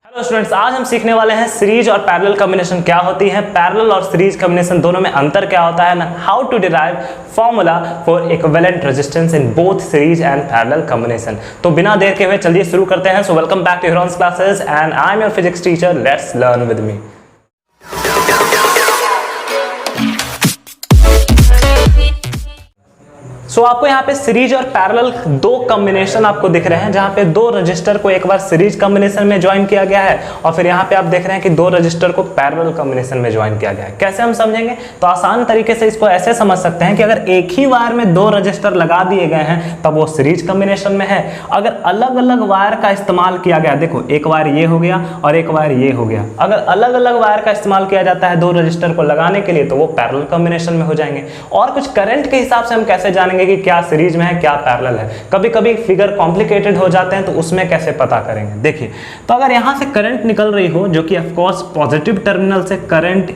Hello students, आज हम सीखने वाले हैं सीरीज और पैरेलल कॉम्बिनेशन क्या होती है, पैरेलल और सीरीज कॉम्बिनेशन दोनों में अंतर क्या होता है, how to derive formula for equivalent resistance in both series and parallel combination. तो बिना देर के हुए चलिए शुरू करते हैं। So welcome back to Heron's classes and I am your physics teacher. Let's learn with me. So आपको यहाँ पे सीरीज और पैरेलल दो कॉम्बिनेशन आपको दिख रहे हैं, जहाँ पे दो रजिस्टर को एक बार सीरीज कॉम्बिनेशन में ज्वाइन किया गया है और फिर यहाँ पे आप देख रहे हैं कि दो रजिस्टर को पैरेलल कॉम्बिनेशन में ज्वाइन किया गया है। कैसे हम समझेंगे? तो आसान तरीके से इसको ऐसे समझ सकते हैं कि अगर एक ही वायर में दो रजिस्टर लगा दिए गए हैं तब वो सीरीज कॉम्बिनेशन में है। अगर अलग अलग वायर का इस्तेमाल किया गया, देखो एक वायर ये हो गया और एक वायर ये हो गया, अगर अलग अलग वायर का इस्तेमाल किया जाता है दो रजिस्टर को लगाने के लिए तो वो पैरेलल कॉम्बिनेशन में हो जाएंगे। और कुछ करंट के हिसाब से हम कैसे जानेंगे कि क्या सीरीज में है क्या पैरेलल है? कभी कभी फिगर कॉम्प्लिकेटेड हो जाते हैं तो उसमें कैसे पता करेंगे? देखिए, तो अगर यहां से करंट निकल रही हो जो कि ऑफ कोर्स पॉजिटिव टर्मिनल से करंट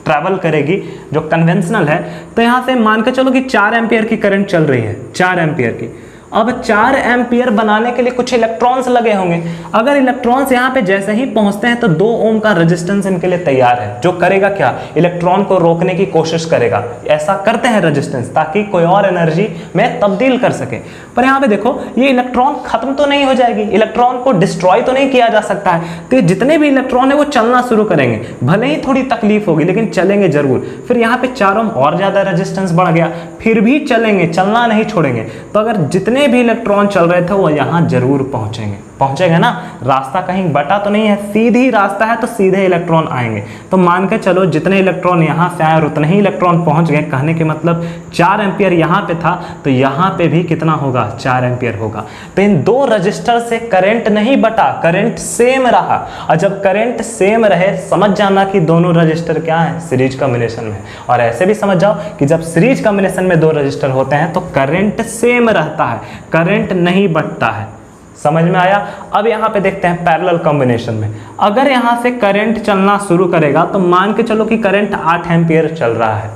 ट्रैवल करेगी जो कन्वेंशनल है, तो यहां से मान के चलो कि 4 एम्पियर की करंट चल रही है, 4 एम्पियर की। अब 4 एम्पियर बनाने के लिए कुछ इलेक्ट्रॉन्स लगे होंगे। अगर इलेक्ट्रॉन्स यहाँ पे जैसे ही पहुंचते हैं तो 2 ओम का रेजिस्टेंस इनके लिए तैयार है, जो करेगा क्या, इलेक्ट्रॉन को रोकने की कोशिश करेगा। ऐसा करते हैं रेजिस्टेंस ताकि कोई और एनर्जी में तब्दील कर सके। पर यहाँ पे देखो, ये इलेक्ट्रॉन खत्म तो नहीं हो जाएगी, इलेक्ट्रॉन को डिस्ट्रॉय तो नहीं किया जा सकता है। तो जितने भी इलेक्ट्रॉन है वो चलना शुरू करेंगे, भले ही थोड़ी तकलीफ होगी लेकिन चलेंगे जरूर। फिर यहाँ पे 4 ओम और ज्यादा रेजिस्टेंस बढ़ गया, फिर भी चलेंगे, चलना नहीं छोड़ेंगे। तो अगर जितने भी इलेक्ट्रॉन चल रहे थे वो यहां जरूर पहुंचेंगे ना। रास्ता कहीं बटा तो नहीं है, सीधी रास्ता है तो सीधे इलेक्ट्रॉन आएंगे। तो मान के चलो जितने इलेक्ट्रॉन यहां से आए और उतने ही इलेक्ट्रॉन पहुंच गए। कहने के मतलब 4 एम्पियर यहां पे था तो यहां पे भी कितना होगा, 4 एम्पियर होगा। तो इन दो रजिस्टर से करंट नहीं बटा, करंट सेम रहा। और जब करंट सेम रहे समझ जाना कि दोनों रजिस्टर क्या है, सीरीज कॉम्बिनेशन में। और ऐसे भी समझ जाओ कि जब सीरीज कॉम्बिनेशन में दो रजिस्टर होते हैं तो करंट सेम रहता है, करंट नहीं बढ़ता है। समझ में आया? अब यहाँ पे देखते हैं पैरेलल कॉम्बिनेशन में। अगर यहाँ से करंट चलना शुरू करेगा तो मान के चलो कि करंट 8 एम्पियर चल रहा है,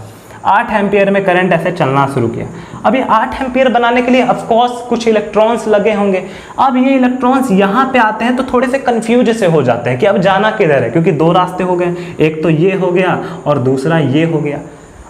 8 एम्पियर में करंट ऐसे चलना शुरू किया। अब ये 8 एम्पियर बनाने के लिए ऑफ कोर्स कुछ इलेक्ट्रॉन्स लगे होंगे। अब ये इलेक्ट्रॉन्स यहाँ पे आते हैं तो थोड़े से कंफ्यूज से हो जाते हैं कि अब जाना किधर है, क्योंकि दो रास्ते हो गए, एक तो ये हो गया और दूसरा ये हो गया।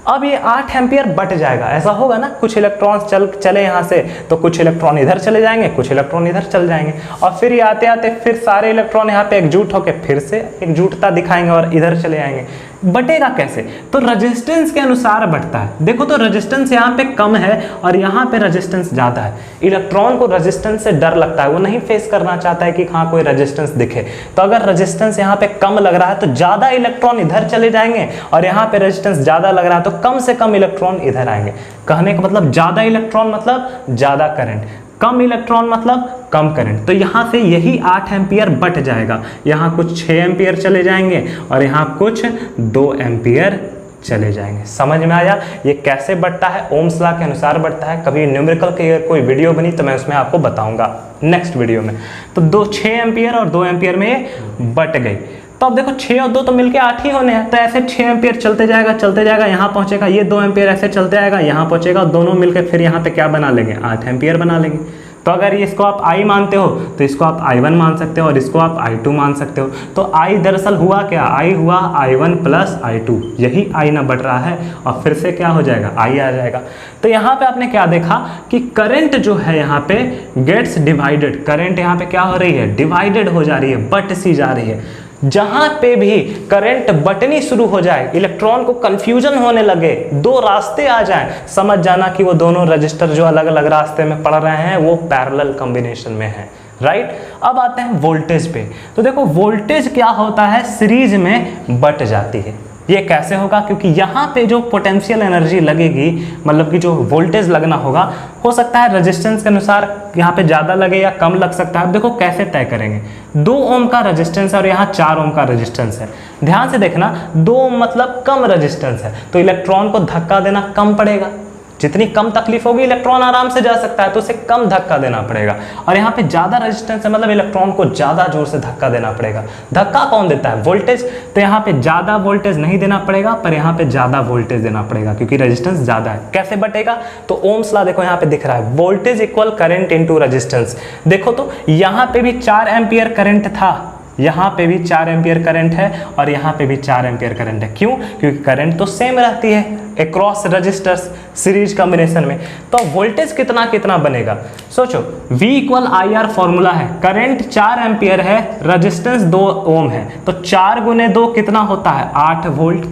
अब ये 8 एम्पियर बट जाएगा, ऐसा होगा ना, कुछ इलेक्ट्रॉन्स चले यहाँ से तो कुछ इलेक्ट्रॉन इधर चले जाएंगे, कुछ इलेक्ट्रॉन इधर चल जाएंगे। और फिर ये आते आते फिर सारे इलेक्ट्रॉन यहाँ पे एकजुट होकर फिर से एकजुटता दिखाएंगे और इधर चले आएंगे। बटेगा कैसे? तो रेजिस्टेंस के अनुसार बढ़ता है। देखो तो रेजिस्टेंस यहाँ पे कम है और यहाँ पे रेजिस्टेंस ज्यादा है। इलेक्ट्रॉन को रेजिस्टेंस से डर लगता है, वो नहीं फेस करना चाहता है कि हाँ कोई रेजिस्टेंस दिखे। तो अगर रेजिस्टेंस यहाँ पे कम लग रहा है तो ज्यादा इलेक्ट्रॉन इधर चले जाएंगे और यहाँ पे रेजिस्टेंस ज्यादा लग रहा है तो कम से कम इलेक्ट्रॉन इधर आएंगे। कहने का मतलब ज्यादा इलेक्ट्रॉन मतलब ज्यादा करंट, कम इलेक्ट्रॉन मतलब कम करंट। तो यहाँ से यही 8 एम्पियर बट जाएगा, यहाँ कुछ 6 एम्पियर चले जाएंगे और यहाँ कुछ 2 एम्पियर चले जाएंगे। समझ में आया ये कैसे बढ़ता है? ओम्स लॉ के अनुसार बढ़ता है। कभी न्यूमेरिकल की कोई वीडियो बनी तो मैं उसमें आपको बताऊंगा नेक्स्ट वीडियो में। तो 6 एम्पियर और 2 एम्पियर में ये बट गई। तो अब देखो 6 और 2 तो मिलके 8 ही होने हैं, तो ऐसे 6 एम्पियर चलते जाएगा यहाँ पहुंचेगा, ये 2 एम्पियर ऐसे चलते आएगा यहाँ पहुंचेगा, दोनों मिलके फिर यहाँ पे क्या बना लेंगे, 8 एम्पियर बना लेंगे। तो अगर इसको आप I मानते हो तो इसको आप I1 मान सकते हो और इसको आप I2 मान सकते हो। तो I दरअसल हुआ क्या, I हुआ I1 प्लस I2, यही I ना बढ़ रहा है और फिर से क्या हो जाएगा, I आ जाएगा। तो यहाँ पे आपने क्या देखा कि करंट जो है यहाँ पे गेट्स डिवाइडेड, करंट यहाँ पे क्या हो रही है, डिवाइडेड हो जा रही है, बट सी जा रही है। जहां पे भी करंट बटनी शुरू हो जाए, इलेक्ट्रॉन को कंफ्यूजन होने लगे, दो रास्ते आ जाएं, समझ जाना कि वो दोनों रजिस्टर जो अलग अलग रास्ते में पड़ रहे हैं वो पैरेलल कॉम्बिनेशन में है। राइट? अब आते हैं वोल्टेज पे। तो देखो वोल्टेज क्या होता है, सीरीज में बट जाती है। ये कैसे होगा? क्योंकि यहाँ पे जो पोटेंशियल एनर्जी लगेगी, मतलब कि जो वोल्टेज लगना होगा, हो सकता है रेजिस्टेंस के अनुसार यहाँ पे ज़्यादा लगे या कम लग सकता है। अब देखो कैसे तय करेंगे, 2 ओम का रेजिस्टेंस है और यहाँ 4 ओम का रेजिस्टेंस है। ध्यान से देखना, 2 ओम मतलब कम रेजिस्टेंस है तो इलेक्ट्रॉन को धक्का देना कम पड़ेगा। जितनी कम तकलीफ होगी इलेक्ट्रॉन आराम से जा सकता है तो उसे कम धक्का देना पड़ेगा। और यहाँ पे ज्यादा रेजिस्टेंस है मतलब इलेक्ट्रॉन को ज्यादा जोर से धक्का देना पड़ेगा। धक्का कौन देता है? वोल्टेज। तो यहाँ पे ज्यादा वोल्टेज नहीं देना पड़ेगा पर यहाँ पे ज्यादा वोल्टेज देना पड़ेगा क्योंकि रेजिस्टेंस ज्यादा है। कैसे बटेगा? तो ओम्स लॉ देखो यहाँ पे दिख रहा है, voltage equal current into resistance. देखो तो यहाँ पे भी 4 एम्पियर करंट था यहाँ पे भी 4 एम्पियर करंट है और यहाँ पे भी 4 एम्पियर करंट है। क्यों? क्योंकि करंट तो सेम रहती है अक्रॉस रजिस्टर्स सीरीज कॉम्बिनेशन में। तो वोल्टेज कितना कितना बनेगा, सोचो। V equal I R formula है, करंट 4 एम्पियर है, रजिस्टेंस 2 ओम है, तो 4 गुने 2 कितना होता है 8 वोल्ट।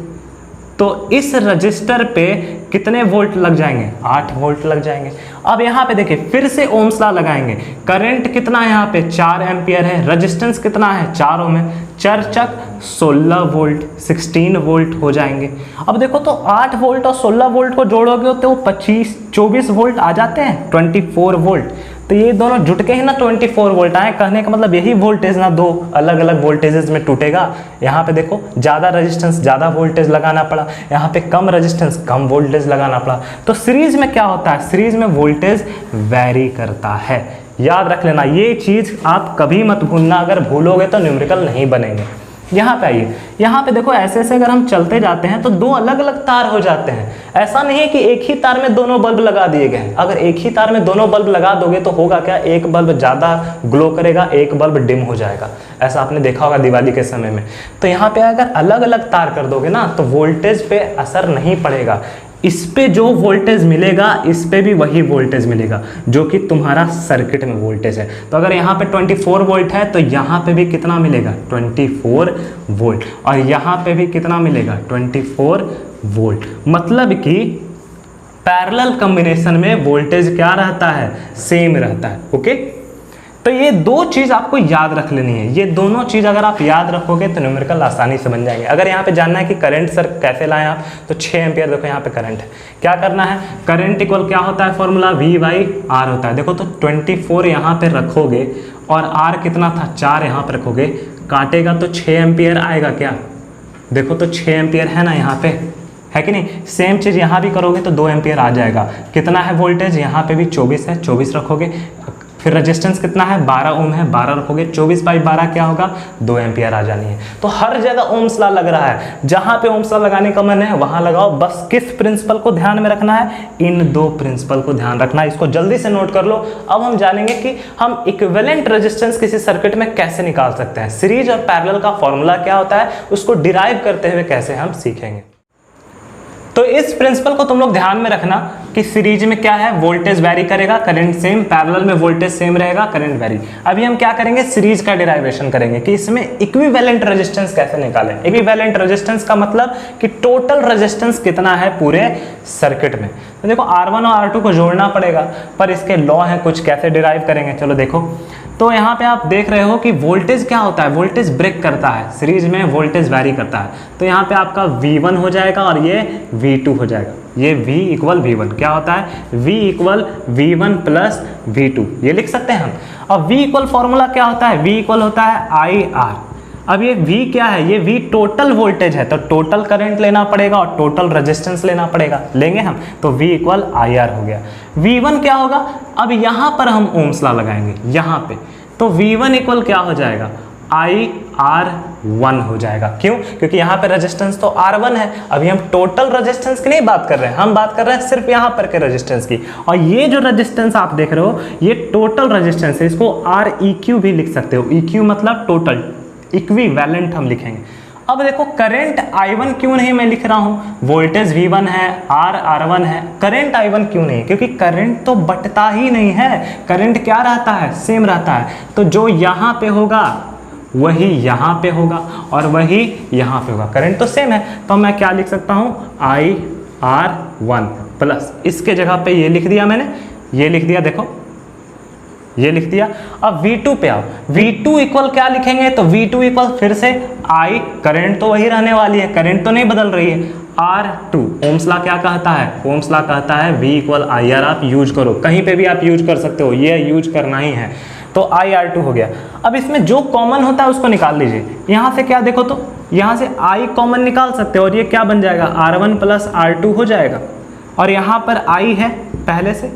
तो इस रजिस्टर पे कितने वोल्ट लग जाएंगे, 8 वोल्ट लग जाएंगे। अब यहाँ पे देखिए फिर से ओम्स लॉ लगाएंगे, करंट कितना है यहाँ पे 4 एम्पियर है, रेजिस्टेंस कितना है 4 ओम है, 4 चक 16 वोल्ट 16 वोल्ट हो जाएंगे। अब देखो तो 8 वोल्ट और 16 वोल्ट को जोड़ोगे तो 24 वोल्ट आ जाते हैं, 24 वोल्ट। तो ये दोनों जुट के ही ना 24 वोल्ट आए। कहने का मतलब यही वोल्टेज ना दो अलग अलग वोल्टेजेस में टूटेगा। यहाँ पे देखो ज़्यादा रेजिस्टेंस ज़्यादा वोल्टेज लगाना पड़ा, यहाँ पे कम रेजिस्टेंस कम वोल्टेज लगाना पड़ा। तो सीरीज में क्या होता है, सीरीज में वोल्टेज वैरी करता है। याद रख लेना ये चीज़, आप कभी मत भूलना, अगर भूलोगे तो न्यूमेरिकल नहीं बनेंगे। यहाँ पे आइए, यहाँ पे देखो ऐसे ऐसे अगर हम चलते जाते हैं तो 2 अलग अलग तार हो जाते हैं। ऐसा नहीं है कि एक ही तार में दोनों बल्ब लगा दिए गए हैं। अगर एक ही तार में दोनों बल्ब लगा दोगे तो होगा क्या, एक बल्ब ज़्यादा ग्लो करेगा, एक बल्ब डिम हो जाएगा। ऐसा आपने देखा होगा दिवाली के समय में। तो यहाँ पे अगर अलग अलग तार कर दोगे ना तो वोल्टेज पे असर नहीं पड़ेगा। इस पे जो वोल्टेज मिलेगा इस पे भी वही वोल्टेज मिलेगा जो कि तुम्हारा सर्किट में वोल्टेज है। तो अगर यहाँ पे 24 वोल्ट है तो यहाँ पे भी कितना मिलेगा 24 वोल्ट, और यहाँ पे भी कितना मिलेगा 24 वोल्ट। मतलब कि पैरेलल कॉम्बिनेशन में वोल्टेज क्या रहता है, सेम रहता है। ओके, तो ये 2 चीज़ आपको याद रख लेनी है। ये दोनों चीज़ अगर आप याद रखोगे तो न्यूमेरिकल आसानी से बन जाएंगे। अगर यहाँ पे जानना है कि करंट सर कैसे लाएं आप, तो 6 एम्पियर देखो यहाँ पे करंट है। क्या करना है, करंट इक्वल क्या होता है फॉर्मूला, V बाई R होता है। देखो तो 24 यहाँ पे रखोगे और R कितना था 4 यहाँ पे रखोगे, काटेगा तो 6 एम्पियर आएगा। क्या देखो तो 6 एम्पियर है ना यहाँ पे, है कि नहीं। सेम चीज़ यहाँ भी करोगे तो 2 एम्पियर आ जाएगा। कितना है वोल्टेज, यहाँ पे भी 24 है, 24 रखोगे। फिर रेजिस्टेंस कितना है 12 ओम है, 12 रखोगे, 24 बाई 12 क्या होगा 2 एम्पियर आ जानी है। तो हर जगह ओम्स लॉ लग रहा है, जहाँ पे ओम्स लॉ लगाने का मन है वहाँ लगाओ। बस किस प्रिंसिपल को ध्यान में रखना है, इन 2 प्रिंसिपल को ध्यान रखना है। इसको जल्दी से नोट कर लो। अब हम जानेंगे कि हम इक्विवेलेंट रेजिस्टेंस किसी सर्किट में कैसे निकाल सकते हैं। सीरीज और पैरेलल का फॉर्मूला क्या होता है उसको डिराइव करते हुए कैसे हम सीखेंगे। तो इस प्रिंसिपल को तुम लोग ध्यान में रखना कि सीरीज में क्या है, वोल्टेज वैरी करेगा, करंट सेम, पैरेलल में वोल्टेज सेम रहेगा, करंट वैरी। अभी हम क्या करेंगे, सीरीज का डिराइवेशन करेंगे कि इसमें इक्विवेलेंट रेजिस्टेंस कैसे निकालें। इक्विवेलेंट रेजिस्टेंस का मतलब कि टोटल रेजिस्टेंस कितना है पूरे सर्किट में। तो देखो R1 और R2 को जोड़ना पड़ेगा, पर इसके लॉ हैं कुछ, कैसे डिराइव करेंगे चलो देखो। तो यहाँ पे आप देख रहे हो कि वोल्टेज क्या होता है, वोल्टेज ब्रेक करता है, सीरीज में वोल्टेज वैरी करता है। तो यहाँ पे आपका V1 हो जाएगा और ये V2 हो जाएगा। ये V इक्वल V1 क्या होता है, V equal V1 plus V2 ये लिख सकते हैं हम। और V इक्वल फॉर्मूला क्या होता है, V इक्वल होता है IR। अब ये V क्या है, ये V टोटल वोल्टेज है, तो टोटल करंट लेना पड़ेगा और टोटल रेजिस्टेंस लेना पड़ेगा, लेंगे हम। तो V इक्वल IR हो गया। V1 क्या होगा, अब यहाँ पर हम ओम्स लॉ लगाएंगे यहाँ पे, तो V1 इक्वल क्या हो जाएगा IR1 हो जाएगा। क्यों, क्योंकि यहाँ पे रेजिस्टेंस तो R1 है। अभी हम टोटल रेजिस्टेंस की नहीं बात कर रहे हैं, हम बात कर रहे हैं सिर्फ यहाँ पर के रेजिस्टेंस की। और ये जो रेजिस्टेंस आप देख रहे हो ये टोटल रेजिस्टेंस है, इसको REQ भी लिख सकते हो। EQ मतलब टोटल, इक्विवेलेंट हम लिखेंगे। अब देखो करंट I1 क्यों नहीं मैं लिख रहा हूँ, वोल्टेज V1 है, R1 है, करंट I1 क्यों नहीं, क्योंकि करंट तो बटता ही नहीं है, करंट क्या रहता है सेम रहता है। तो जो यहाँ पे होगा वही यहाँ पे होगा और वही यहाँ पे होगा, करंट तो सेम है। तो मैं क्या लिख सकता हूँ IR1 प्लस, इसके जगह पे ये लिख दिया मैंने, ये लिख दिया, देखो ये लिख दिया। अब V2 पे आओ, V2 इक्वल क्या लिखेंगे, तो V2 इक्वल फिर से I, करंट तो वही रहने वाली है, करंट तो नहीं बदल रही है, R2। ओम्स लॉ क्या कहता है, ओम्स लॉ कहता है V इक्वल IR। आप यूज करो, कहीं पे भी आप यूज कर सकते हो, ये यूज करना ही है। तो IR2 हो गया। अब इसमें जो कॉमन होता है उसको निकाल लीजिए। यहाँ से क्या देखो तो यहाँ से I कॉमन निकाल सकते हो और ये क्या बन जाएगा R1 प्लस R2 हो जाएगा। और यहाँ पर I है पहले से,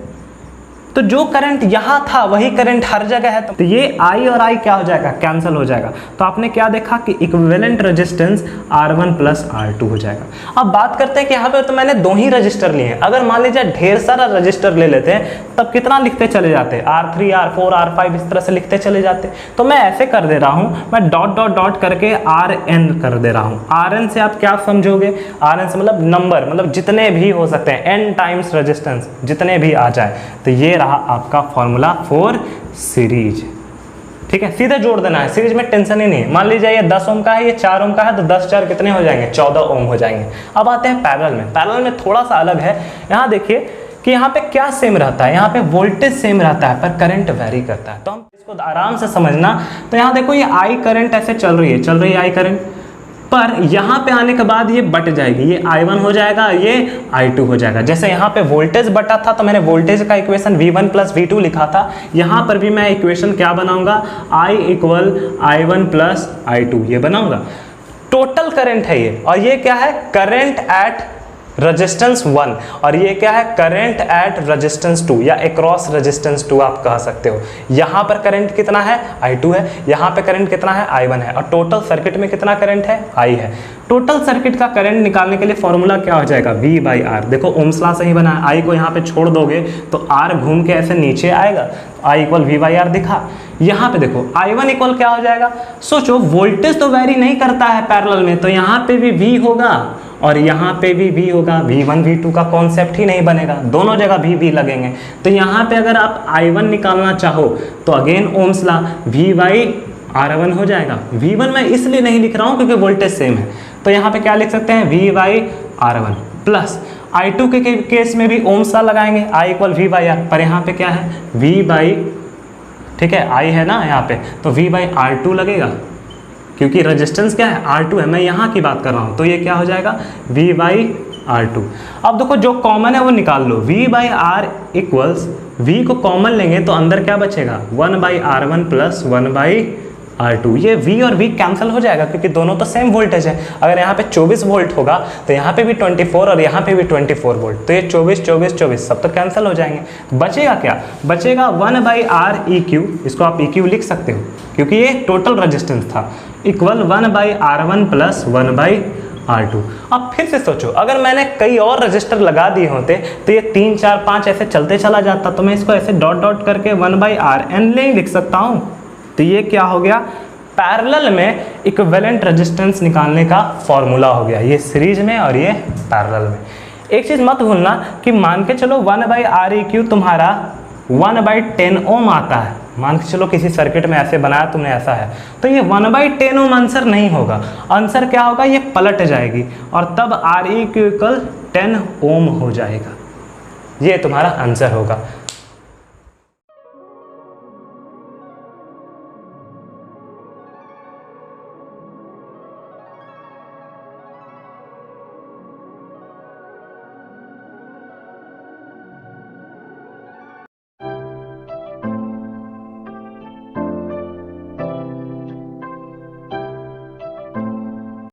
तो जो करंट यहाँ था वही करंट हर जगह है, तो ये I और I क्या हो जाएगा, कैंसिल हो जाएगा। तो आपने क्या देखा कि equivalent resistance R1 plus R2 हो जाएगा। अब बात करते हैं कि यहाँ पे तो मैंने 2 ही रजिस्टर लिए हैं। अगर मान लीजिए ढेर सारा रजिस्टर ले लेते हैं तब कितना लिखते चले जाते, R3 R4 R5 इस तरह से लिखते चले जाते। तो मैं ऐसे कर दे रहा हूँ, मैं डॉट डॉट डॉट करके Rn कर दे रहा हूँ। Rn से आप क्या समझोगे, Rn से मतलब नंबर, मतलब जितने भी हो सकते हैं, n टाइम्स रेजिस्टेंस जितने भी आ जाए। तो ये रहा आपका फॉर्मूला फॉर सीरीज। ठीक है, सीधे जोड़ देना है, सीरीज में टेंशन ही नहीं है। मान लीजिए ये 10 ओम का है, ये 4 ओम का है, तो 10 4 कितने हो जाएंगे, 14 ओम हो जाएंगे। अब आते हैं पैरेलल में। पैरेलल में थोड़ा सा अलग है। यहाँ देखिए कि यहाँ पे क्या सेम रहता है, यहाँ पे वोल्टेज सेम रहता है पर करंट वेरी करता है। तो हम इसको आराम से समझना। तो यहाँ देखो ये आई करंट ऐसे चल रही है आई करंट, पर यहाँ पे आने के बाद ये बट जाएगी, ये I1 हो जाएगा, ये I2 हो जाएगा। जैसे यहाँ पे वोल्टेज बटा था तो मैंने वोल्टेज का इक्वेशन V1 प्लस V2 लिखा था, यहाँ पर भी मैं इक्वेशन क्या बनाऊंगा, I equal I1 plus I2 ये बनाऊंगा। टोटल करंट है ये, और ये क्या है, करंट एट रेजिस्टेंस 1, और ये क्या है, करंट एट रेजिस्टेंस 2 या अक्रॉस रेजिस्टेंस 2 आप कह सकते हो। यहाँ पर करंट कितना है, I2 है, यहाँ पे करंट कितना है, I1 है, और टोटल सर्किट में कितना करंट है, I है। टोटल सर्किट का करंट निकालने के लिए फॉर्मूला क्या हो जाएगा, V/R। देखो ओम्स लॉ से ही बना है, I को यहाँ पे छोड़ दोगे तो R घूम के ऐसे नीचे आएगा, I इक्वल V/R दिखा। यहाँ पे देखो I1 इक्वल क्या हो जाएगा, सोचो वोल्टेज तो वेरी नहीं करता है पैरेलल में, तो यहाँ पे भी V होगा और यहाँ पे भी V होगा। V1 V2 का कॉन्सेप्ट ही नहीं बनेगा, दोनों जगह V लगेंगे। तो यहाँ पे अगर आप I1 निकालना चाहो तो अगेन ओम्स लॉ V/R1 हो जाएगा। V1 मैं इसलिए नहीं लिख रहा हूँ क्योंकि वोल्टेज सेम है, तो यहाँ पे क्या लिख सकते हैं, V/R1 प्लस I2 के केस में भी ओम्स लॉ लगाएंगे, I इक्वल V/R, पर यहाँ पे क्या है, ठीक है, I है ना यहाँ पे, तो V/R2 लगेगा क्योंकि रेजिस्टेंस क्या है, R2 है, मैं यहाँ की बात कर रहा हूँ। तो ये क्या हो जाएगा, V/R2। अब देखो जो कॉमन है वो निकाल लो, V/R इक्वल्स, V को कॉमन लेंगे तो अंदर क्या बचेगा, 1/R1 प्लस 1/R2। ये V और V कैंसिल हो जाएगा क्योंकि दोनों तो सेम वोल्टेज है। अगर यहाँ पे 24 वोल्ट होगा तो यहाँ पे भी 24 और यहाँ पे भी 24 वोल्ट, तो ये 24 24 24 सब तो कैंसिल हो जाएंगे। बचेगा क्या, बचेगा 1/Req, इसको आप EQ लिख सकते हो क्योंकि ये टोटल रेजिस्टेंस था, इक्वल 1/R1 प्लस 1/R2। अब फिर से सोचो, अगर मैंने कई और रजिस्टर लगा दिए होते तो ये 3 4 5 ऐसे चलते चला जाता, तो मैं इसको ऐसे डॉट डॉट करके 1/Rn नहीं लिख सकता हूँ। तो ये क्या हो गया, पैरेलल में इक्विवेलेंट रेजिस्टेंस निकालने का फॉर्मूला हो गया, ये सीरीज में और ये पैरेलल में। एक चीज़ मत भूलना कि मान के चलो 1/Req तुम्हारा 1/10 ओम आता है, मान के चलो किसी सर्किट में ऐसे बनाया तुमने, ऐसा है, तो ये 1/10 ओम आंसर नहीं होगा। आंसर क्या होगा, ये पलट जाएगी और तब Req इक्वल 10 ओम हो जाएगा, ये तुम्हारा आंसर होगा।